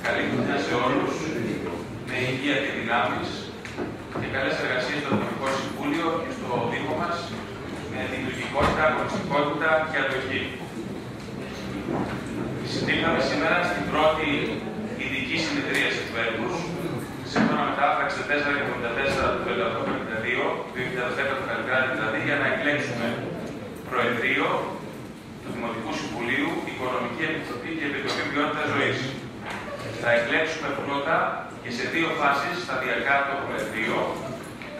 Καλή χρονιά σε όλους, με υγεία και δυνάμεις και καλές εργασίες στο Δημοτικό Συμβούλιο και στο Δήμο μας, με δημιουργικότητα, αγωνιστικότητα και αντοχή. Συμμετείχαμε σήμερα στην πρώτη ειδική συνεδρίαση του έτους, σύμφωνα με τα άρθρα 64 και 74 του 2010 του Καλλικράτη, δηλαδή, για να εκλέξουμε Προεδρείο του Δημοτικού Συμβουλίου, Οικονομική Επιτροπή και Επιτροπή Ποιότητας Ζωής. Θα εκλέξουμε πρώτα και σε δύο φάσεις σταδιακά το Προεδρείο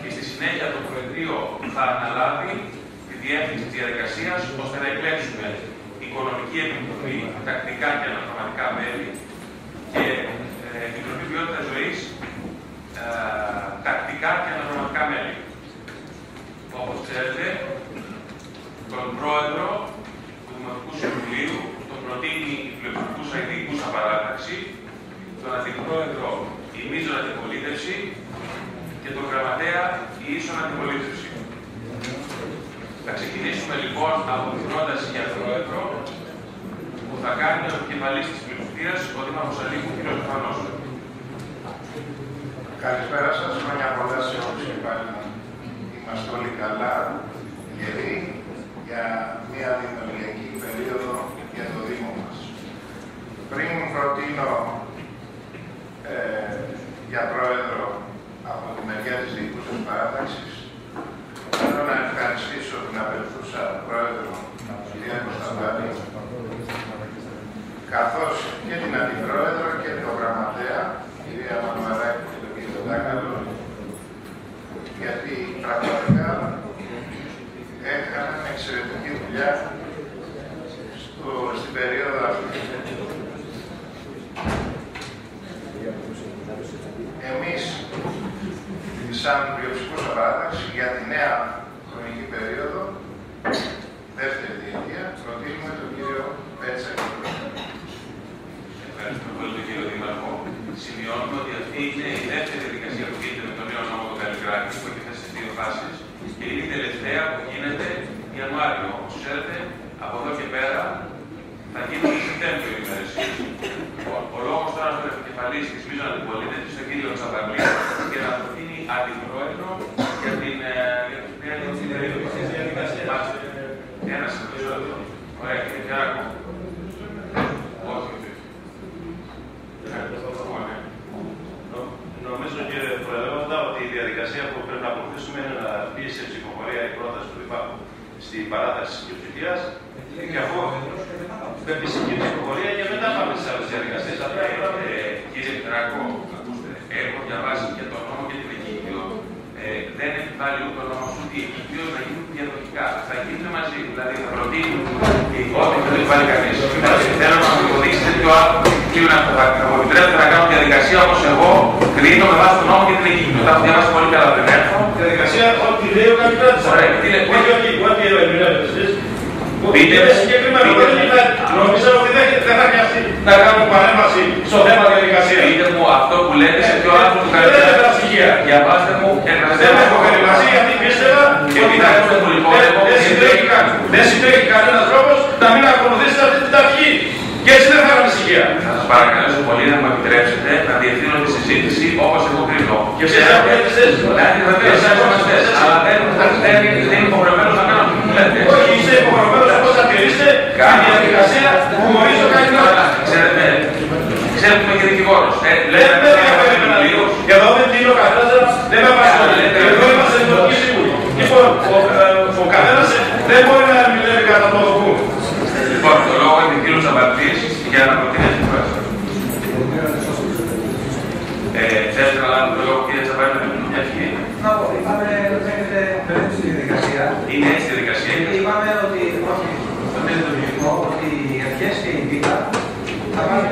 και στη συνέχεια το Προεδρείο θα αναλάβει τη διεύθυνση της διαδικασίας ώστε να εκλέξουμε Οικονομική Επιτροπή, τακτικά και αναπληρωματικά μέλη και Επιτροπή Ποιότητας Ζωής, τακτικά και αναπληρωματικά μέλη. Όπως ξέρετε, τον Πρόεδρο του Δημοτικού Συμβουλίου τον προτείνει η πλειοψηφικούσα ή διοικούσα παράταξη, τον Αντιπρόεδρο η μείζων αντιπολίτευση και τον Γραμματέα η ίσον αντιπολίτευση. Θα ξεκινήσουμε λοιπόν από την πρόταση για Πρόεδρο που θα κάνει ο επικεφαλής της πλειοψηφίας, ο Δήμαρχος Αλίκου, κ. Στεφανός. Καλησπέρα σας, χρόνια πολλά σε όλους και πάλι να είμαστε όλοι καλά, γιατί για μια δημιουργική περίοδο για το Δήμο μας. Πριν προτείνω για Πρόεδρο από τη μεριά της διοικούσας παράταξης, θέλω να ευχαριστήσω την απελθούσα Πρόεδρο, την κυρία Κωνσταντάρη, καθώς και την Αντιπρόεδρο και τον Γραμματέα, κυρία Μανουαράκη και τον κύριο Τάκαλο, γιατί πραγματικά έκαναν εξαιρετική δουλειά στην περίοδο αυτή. Εμείς, σαν πλειοψηφούσα παράταξη, για τη νέα χρονική περίοδο, δεύτερη διετία, προτείνουμε τον κύριο Πέτσα. Ευχαριστούμε πολύ τον κύριο Δήμαρχο. Σημειώνουμε ότι αυτή είναι η δεύτερη διαδικασία που γίνεται με τον νέο νόμο του Καλλικράτη, που έχει θέσει στις δύο φάσεις, και είναι η τελευταία που γίνεται Ιανουάριο. Όπως ξέρετε, από εδώ και πέρα θα γίνουν το Σεπτέμβριο οι ημερησίες. Ο λόγος τώρα στον επικεφαλής της μείζων αντιπολίτευσης, τον κύριο Τσαβαρλή, για να προτείνει αντιπρόεδρο για την διαδικασία. Ένας επεισόδιο. Ωραία, κύριε Κιάρακο. Όχι. Νομίζω, κύριε Προεδρεύοντα, ότι η διαδικασία που πρέπει να ακολουθήσουμε είναι να μπει σε ψηφοφορία η πρόταση του Δημάρχου στην παράταση της πλειοψηφίας. Και αφού πρέπει η ψηφοφορία και μετά πάμε στις άλλες διαδικασίες. Κύριε Πιτράκο, ακούστε, έχω διαβάσει και τον νόμο και την Εκείκιο. Δεν έχει βάλει ούτε ο νόμος ούτε η Εκείκιο να γίνουν διαδοχικά. Θα γίνουν μαζί. Δηλαδή θα προτείνουν ότι δεν έχει βάλει κανείς. Θέλω να μου υποδείξετε ποιο άλλο θα μου επιτρέπετε να κάνω διαδικασία όπως εγώ κρίνω με βάση τον νόμο και την Εκείκιο. Τα έχω διαβάσει πολύ καλά, δεν έρθω. Διαδικασία, ό,τι λέει ο Καλλικράτης. Ό,τι ερμηνεύετε εσείς. Είναι συγκεκριμένο. Νομίζω ότι δεν θα χρειαστεί να κάνουμε παρέμβαση στο θέμα διαδικασία. Πείτε μου αυτό που λέτε σε ποιο άρθρο του Καλλικράτη. Δεν έχω στοιχεία. Διαβάστε μου και δεν έχω περιμαζεί γιατί πίστευα δεν συντρέχει κανένας τρόπος να μην ακολουθήσετε αυτή την ταχύ. Και έτσι δεν θα έχουμε στοιχεία. Θα σας παρακαλέσω πολύ να μου επιτρέψετε να διευθύνω τη συζήτηση όπως εγώ κρίνω. Και εσείς θα έχετε τις θέσεις. Αλλά δεν είναι υποχρεωμένος να κάνω αυτό που λέτε. Όχι, είστε υποχρεωμένος όπως θα τηρήσετε τη διαδικασία που ορίζει ο Καλλικράτης. Ξέρετε που είμαι και δικηγόρος. Δεν με ενδιαφέρει λίγο. Και εδώ δεν τίνει ο καθένας, δεν με απασχολεί. Εδώ είμαστε δημοτικοί σύμβουλοι. Λοιπόν, ο καθένας δεν μπορεί να μιλάει κατά το δοκού. Λοιπόν, το λόγο είναι ο κύριος Τσαμπαρτής για να προτείνει την πρόταση. Θέλετε να λάβετε το λόγο, κύριε Τσαμπαρτη, να μην μια αρχή. Να πω, είπαμε ότι έχετε περίπτωση στη διαδικασία. Είναι έτσι η διαδικασία. Είπαμε ότι, όχι, στο τέλος του λογικό, ότι οι αρχές και η βήτα θα πάνε...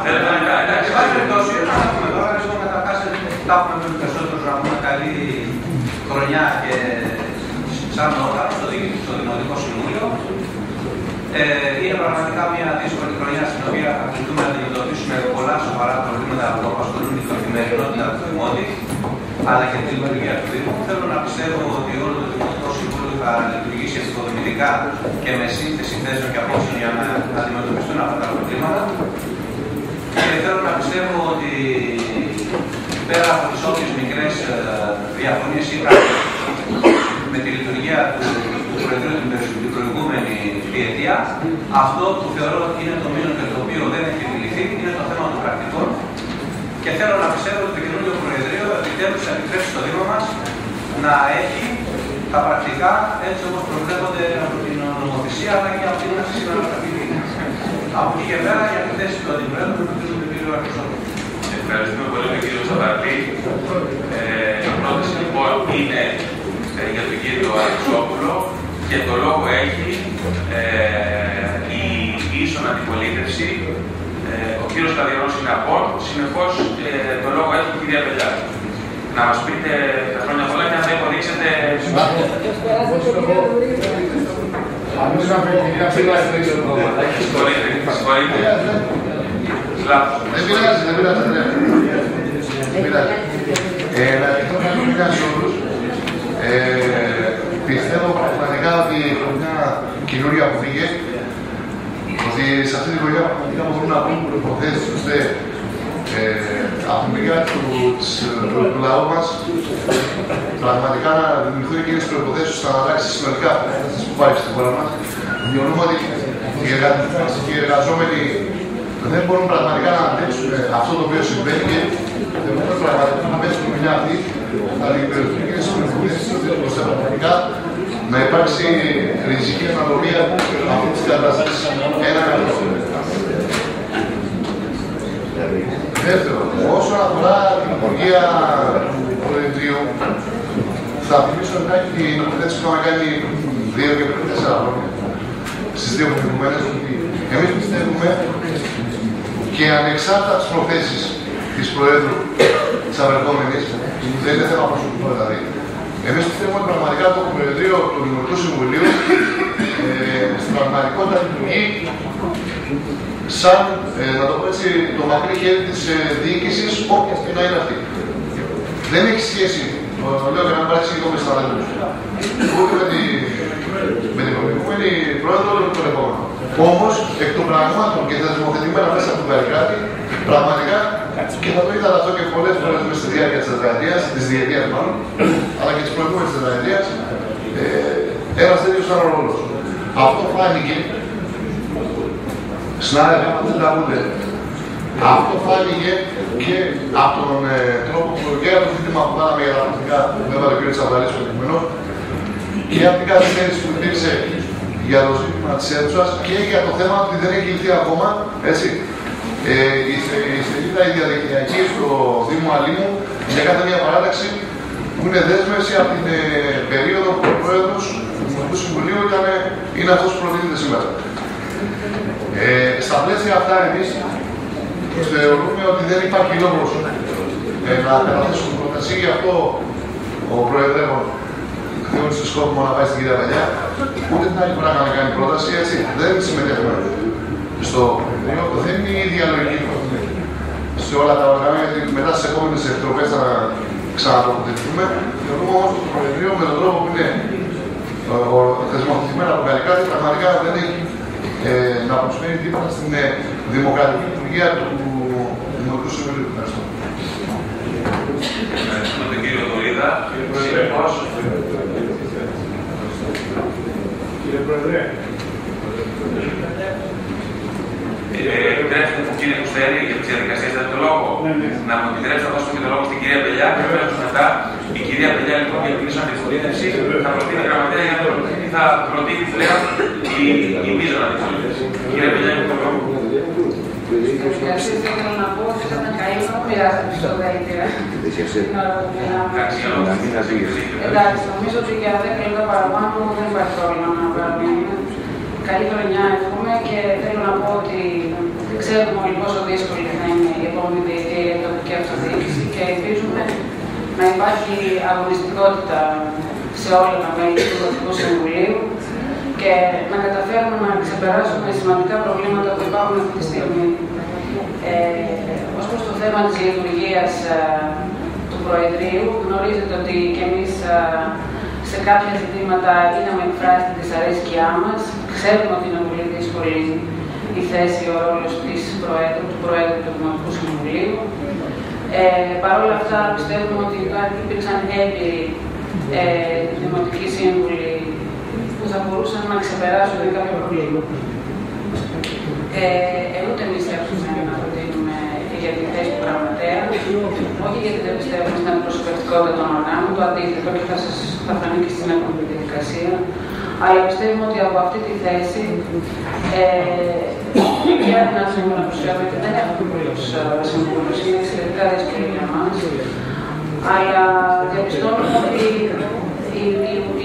θέλετε να μην κάνει. Σε βάση περιπτώσει, να πούμε τώρα, εγώ καταρχάς θα έχουμε με τους περισσότερους να πούμε καλή χρονιά και σαν όργανο στο Δημοτικό Συμβούλιο. Είναι πραγματικά μια δύσκολη χρονιά στην οποία θα κληθούμε να αντιμετωπίσουμε πολλά σοβαρά προβλήματα που απασχολούν την καθημερινότητα του Δημότη, αλλά και τη λειτουργία του Δήμου. Θέλω να πιστεύω ότι όλο το Δημοτικό Συμβούλιο θα λειτουργήσει επικοδομητικά και με σύνθεση θέσεων και απόψεων για να αντιμετωπιστούν αυτά τα προβλήματα. Και θέλω να πιστεύω ότι πέρα από τις όποιες μικρές διαφωνίες είχαμε με τη λειτουργία του Προεδρείου την προηγούμενη διετία, αυτό που θεωρώ ότι είναι το μήνυμα και το οποίο δεν έχει επιληθεί είναι το θέμα των πρακτικών. Και θέλω να πιστεύω ότι το καινούργιο Προεδρείο επιτέλους θα επιτρέψει στο Δήμο μας να έχει τα πρακτικά έτσι όπως προβλέπονται από την νομοθεσία αλλά και από την σήμερα πρακτική. Από εκεί και πέρα για τη θέση του Αντιπρόεδρου του κ. Αρχισόπουλου. Ευχαριστούμε πολύ τον κύριο Τσαβαρδί. Η πρόταση λοιπόν είναι για τον κύριο Αρχισόπουλο και το λόγο έχει η ίσον αντιπολίτευση. Ο κύριος Καδιανός είναι απόν, συνεπώς το λόγο έχει η κυρία Πελιά. Να μας πείτε τα χρόνια πολλά και να τα υποδείξετε. Συγχωρείτε. Λάθος. Δεν πειράζει. Να ευχηθώ καλή χρονιά σε όλους. Πιστεύω πραγματικά ότι η χρονιά καινούργια που φύγε, ότι σε αυτή τη χρονιά πραγματικά μπορούν να βρουν προϋποθέσεις ώστε από την μεριά του λαού μας πραγματικά να δημιουργηθούν εκείνες τις προϋποθέσεις ώστε να αλλάξει συνολικά η κατάσταση που υπάρχει στη χώρα μας. Διονύουμε ότι οι εργαζόμενοι δεν μπορούν πραγματικά να αντέξουν αυτό το οποίο συμβαίνει και δεν μπορούν πραγματικά να πέσουν τη δουλειά αυτή, να δημιουργηθούν εκείνες τις προϋποθέσεις ώστε πραγματικά να υπάρξει ριζική αναλογία αυτή της κατάστασης ένα καθώς. Δεύτερο, όσον αφορά την λειτουργία του Προεδρείου, θα θυμίσω λιγάκι την νομοθέτηση που είχαμε κάνει 2 και 4 χρόνια στις 2 προηγουμένες, ότι εμείς πιστεύουμε και ανεξάρτητα τις προθέσεις της Προέδρου της Αβερκόμενης, δεν είναι θέμα προσωπικό δηλαδή, εμείς πιστεύουμε ότι πραγματικά το Προεδρείο του Δημοτικού Συμβουλίου στην πραγματικότητα λειτουργεί σαν, να το πω έτσι, το μακρύ χέρι της διοίκησης, όποια και να είναι αυτή. Δεν έχει σχέση, το λέω για να μην παρεξηγηθώ με συναδέλφους, ούτε με την προηγούμενη πρόεδρο ούτε με τον επόμενο. Όμως, εκ των πραγμάτων και τα δημοθετημένα μέσα από το Καλλικράτη, πραγματικά, και θα το είδα αυτό και πολλές φορές μέσα στη διάρκεια της τετραετίας, της διετίας μάλλον, αλλά και της προηγούμενης τετραετίας, ένας τέτοιος ήταν ο ρόλος. Αυτό φάνηκε, συνάδελφοι, αν δεν τα ακούτε, αυτό φάνηκε και από τον τρόπο που και από το ζήτημα που κάναμε για τα πρακτικά που έβαλε ο κ. Τσαβαρδής προηγουμένως και από την καθυστέρηση που υπήρξε για το ζήτημα της αίθουσας και για το θέμα ότι δεν έχει λυθεί ακόμα, έτσι. Η σελίδα η διαδικτυακή στο Δήμο Αλήμου για κάθε μια παράταξη που είναι δέσμευση από την περίοδο που ο Πρόεδρος του Δημοτικού Συμβουλίου είναι αυτός που προτείνεται σήμερα. Στα πλαίσια αυτά εμείς θεωρούμε ότι δεν υπάρχει λόγος να καταθέσουμε πρόταση, γι' αυτό ο Προεδρεύων θεώρησε σκόπιμο να πάει στην κυρία Πελιά, ούτε την άλλη φορά να κάνει πρόταση, έτσι. Δεν συμμετέχουμε στο Προεδρείο, δεν είναι η ίδια λογική σε όλα τα όργανα, γιατί μετά στις επόμενες επιτροπές θα ξανατοποθετηθούμε. Θεωρούμε όμως ότι το Προεδρείο με τον τρόπο που είναι θεσμοθετημένο από Καλλικράτη πραγματικά δεν έχει να προσφέρει τίποτα στην δημοκρατική λειτουργία του Δημοτικού Συμβουλίου. Ευχαριστώ. Ευχαριστούμε τον κύριο Δωρίδα. Κύριε Πρόεδρε. Επιτρέψτε μου, κύριε Κουστέρη, για τις διαδικασίες δεν το λόγο. Να μου επιτρέψετε να δώσουμε και το λόγο στην κυρία Πελιά και μετά η κυρία Πελιά λοιπόν για την ίσον αντιπολίτευση θα προτείνει γραμματέα για να θα προτείνει πλέον η μείζωνα αντιπολίτευση. Κυρία Πελιά, για τον λόγο. Ευχαριστώ. Θέλω να πω ότι θα ήταν καλύτερο να μοιράζεται στο δέλτιο. Εντάξει, νομίζω ότι για 10 λεπτά παραπάνω δεν υπάρχει πρόβλημα να παραμείνουμε. Καλή χρονιά εύχομαι και θέλω να πω ότι ξέρουμε όλοι πόσο δύσκολη θα είναι η επόμενη διετία για την τοπική αυτοδιοίκηση και ελπίζουμε να υπάρχει αγωνιστικότητα σε όλα τα μέλη του Δημοτικού Συμβουλίου και να καταφέρουμε να ξεπεράσουμε σημαντικά προβλήματα που υπάρχουν αυτή τη στιγμή. Ως προς το θέμα της λειτουργίας του Προεδρείου, γνωρίζετε ότι και εμείς σε κάποια ζητήματα είχαμε εκφράσει τη δυσαρέσκειά μας. Ξέρουμε ότι είναι πολύ δύσκολη η θέση, ο ρόλος του Προέδρου του Δημοτικού Συμβουλίου. Παρ' όλα αυτά, πιστεύουμε ότι υπήρξαν έμπειροι δημοτικοί σύμβουλοι που θα μπορούσαν να ξεπεράσουν κάποιο πρόβλημα. Ούτε εμείς θέλουμε να προτείνουμε για τη θέση του γραμματέα, όχι γιατί δεν πιστεύουμε στην αντιπροσωπευτικότητα των οργάνων, το αντίθετο και θα φανεί και στην επόμενη διαδικασία, αλλά πιστεύουμε ότι από αυτή τη θέση και αν θέλουμε να προσφέρουμε και δεν έχουμε πολλούς συμβούλους, είναι εξαιρετικά δύσκολο για μας, αλλά διαπιστώνουμε ότι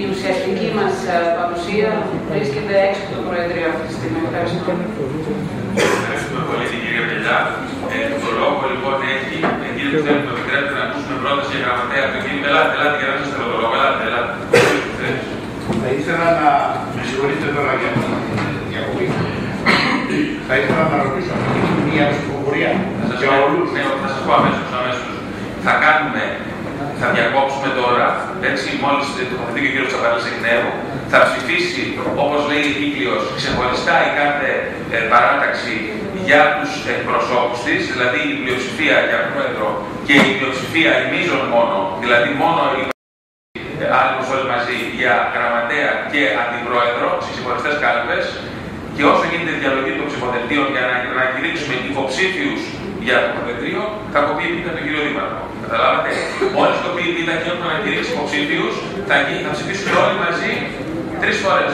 η ουσιαστική μας παρουσία βρίσκεται έξω από το Προεδρείο αυτή τη στιγμή. Ευχαριστώ. Ευχαριστούμε πολύ την κυρία Πελιά. Το λόγο λοιπόν έχει, κύριε που θέλετε, το επιτρέπετε να ακούσουμε πρόταση για γραμματέα από τον κύριο. Ελάτε, για να σας θέλω το λόγο. Ελάτε. Θα ήθελα να με συγχωρείτε τώρα για την διακοπή. Θα ήθελα να ρωτήσω μια ψηφοφορία για όλους. Ναι, θα σας πω αμέσως. Θα διακόψουμε τώρα, έτσι, μόλις τοποθετεί και ο κύριος Τσαπαλής εκ νέου, θα ψηφίσει, όπως λέει η κύκλιος, ξεχωριστά η κάθε παράταξη για τους εκπροσώπους της, δηλαδή η πλειοψηφία για πρόεδρο και η πλειοψηφία η μείζων μόνο, δηλαδή μόνο οι άλλοι όλοι μαζί για γραμματέα και αντιπρόεδρο στις ξεχωριστές κάλπες, και όσο γίνεται διαλογή των ψηφοδελτίων για να κηρύξουμε υποψήφιους για το Προεδρείο, θα κοπεί επίτα τον κύριο Δήμαρχο. Καταλάβατε. Μόλις κοπεί επίτα και όταν να κηρύξει υποψήφιους, θα ψηφίσουν όλοι μαζί 3 φορές.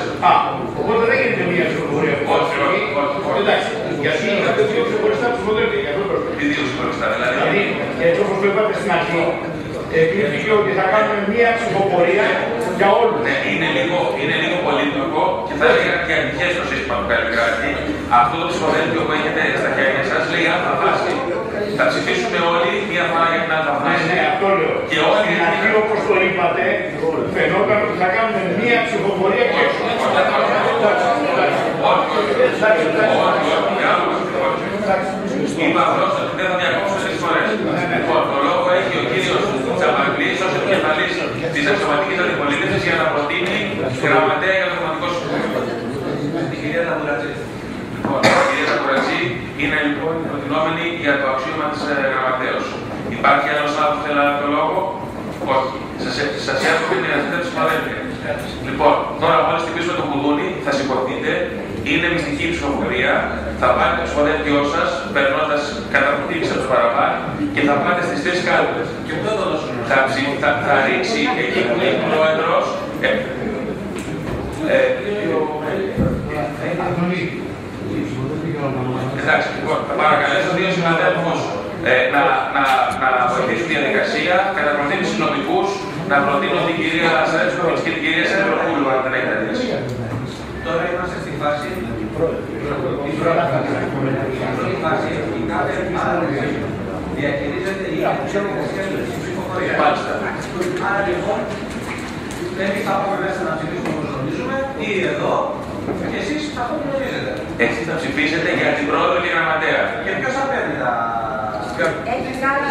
Οπότε δεν γίνεται μια ψηφοφορία. Όχι. Εντάξει. Γιατί είχατε 2 ξεχωριστά ψηφοδέλτια. Τι 2 ξεχωριστά, δηλαδή. Έτσι όπως το είπατε στην αρχή, εκλήθηκε ότι θα κάνουμε μια ψηφοφορία για όλους. Ναι, είναι λίγο πολύπλοκο και θα έλεγα και ατυχές το σύστημα του Καλλικράτη. Αυτό το ψηφοδέλτιο που έχετε στα χέρια σας λέει αλφα βάση. Θα ψηφίσουμε όλοι μία φορά για την αλφα βάση. Ναι, αυτό λέω. Και όλοι στην αρχή, όπως το είπατε, φαινόταν ότι θα κάνουμε μία ψηφοφορία και έξω. Είπα απλώς ότι δεν θα διακόψω 3 φορές. Λοιπόν, το λόγο έχει ο κύριος Τσαπαγλής ως επικεφαλής της Αξιωματικής Αντιπολίτευσης για να προτείνει γραμματέα για το Δημοτικό Συμβούλιο. Η κυρία Ταμπουρατζή. Λοιπόν, η κυρία Ταμπουρατζή είναι λοιπόν προτινόμενη για το αξίωμα της γραμματέως. Υπάρχει άλλος άνθρωπος που θέλει να λάβει το λόγο? Όχι. Σας εύχομαι την δυνατότητα της παρέμβασης. Λοιπόν, τώρα μόλις χτυπήσουμε το κουδούνι, θα σηκωθείτε. Είναι μυστική ψηφοφορία. Θα πάρετε το ψηφοδέλτιό σας, περνώντας κατά προτίμηση από το παραπάνω και θα πάτε στις 3 κάλπες. Και πού θα το δώσουν? Θα ρίξει εκεί που λέει πρόεδρος. Εντάξει, λοιπόν, θα παρακαλέσω 2 συναδέλφους να βοηθήσουν τη διαδικασία, κατά προτίμηση νομικούς, να προτείνω την κυρία Σαρέσκοβιτς και την κυρία Σερβροπούλου, αν δεν έχετε αντίρρηση. Τώρα είμαστε στη φάση η πρώτη φάση, η κάθε παράδοση διαχειρίζεται η διαδικασία της ψηφοφορίας. Μάλιστα. Άρα λοιπόν, πρέπει θα πάμε μέσα να ψηφίσουμε όπως νομίζουμε ή εδώ και εσείς θα το γνωρίζετε. Εσείς θα ψηφίσετε για την πρόεδρο και γραμματέα. Και ποιος θα παίρνει τα... Έχει κάνει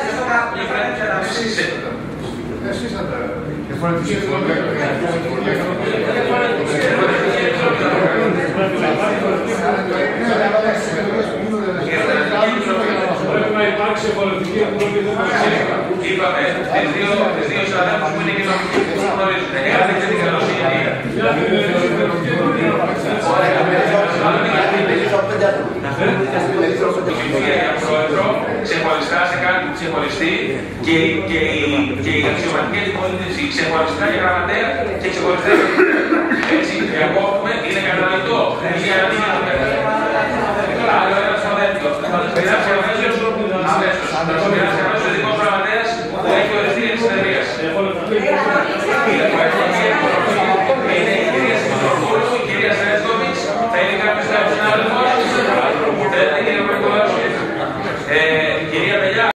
Εσείς θα τα... Πρέπει να υπάρξει πολιτική εκδοχή. Είπαμε, τις 2 συναδέλφους που είναι και νομικοί που γνωρίζετε. Έχετε και την καλοσύνη. Για πρόεδρο, ξεχωριστά σε κάτι ξεχωριστή και η αξιωματική αντιπολίτευση ξεχωριστά για γραμματέα και ξεχωριστά για έτσι, διακόπτουμε, είναι κατανοητό. Για να μην είναι άλλο ένα ψηφοδέλτιο.